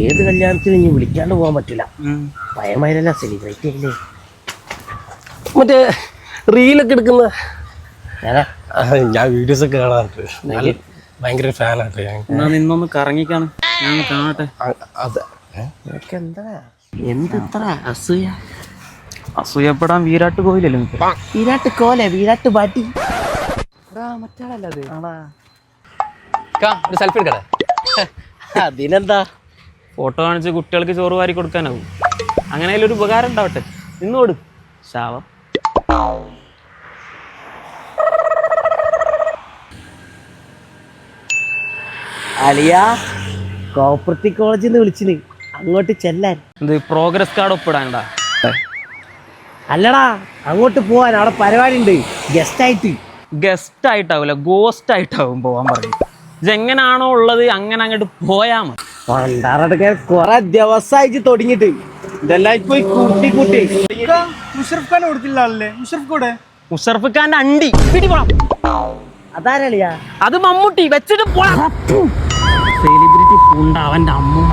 ഏത് കല്യാണത്തിന് ഇനി വിളിക്കാണ്ട് പോകാൻ പറ്റില്ല. പയമാരല്ല സെലിബ്രേറ്റ് അല്ലേ. മറ്റേ റീലൊക്കെ എടുക്കുന്ന ഞാൻ വീഡിയോസ് ഒക്കെ കാണാറുണ്ട്. ഭയങ്കര ഫാനായിട്ട് ഞാൻ നിന്നൊന്ന് കറങ്ങിക്കാണ് ഞാൻ കാണട്ടെ. എന്താ എന്തിത്ര അസൂയ? അസൂയപ്പെടാൻ വിരാട്ട് കോഹ്ലിയല്ലേ? വിരാട്ട് കോഹ്ലി വിരാട്ട് ബാറ്റി മറ്റാളല്ല അത്. ഒരു സെൽഫി എടുക്കട്ടെ. അതിനെന്താ ഫോട്ടോ കാണിച്ച് കുട്ടികൾക്ക് ചോറ് വാരി കൊടുക്കാനാവും. അങ്ങനെ ഒരു ഉപകാരം ഉണ്ടാവട്ടെ. നിന്നോട് ശാവം. അലിയ കോപ്പറേറ്റീവ് കോളേജിൽ നിന്ന് വിളിച്ചിന് അങ്ങോട്ട് ചെല്ലാൻ. എന്ത് പ്രോഗ്രസ് കാർഡ് ഒപ്പിടാണ്ടാ? അല്ലടാ അങ്ങോട്ട് പോവാൻ, അവിടെ പരിപാടി ഉണ്ട്. ഗസ്റ്റ് ആയിട്ടാവൂല, ഗോസ്റ്റ് ആയിട്ടാവും പോവാൻ പറയും. ഇതെങ്ങനാണോ ഉള്ളത് അങ്ങനെ അങ്ങോട്ട് പോയാ മതി. പണ്ടാറടക്കാൻ കൊറേ ദിവസമായിട്ട് തുടങ്ങിട്ട് ഇതെല്ലാം പോയി കൂട്ടി കൂട്ടി. മുഷറഫ് ഖാൻ കൊടുത്തില്ല ആളല്ലേ? മുഷറഫ് ഖാന്റെ അണ്ടി പിടിപോണം. അതാരളിയാ? അത് മമ്മൂട്ടി വെച്ചിട്ട് പോണം. സെലിബ്രിറ്റി പുണ്ട അവന്റെ അമ്മ.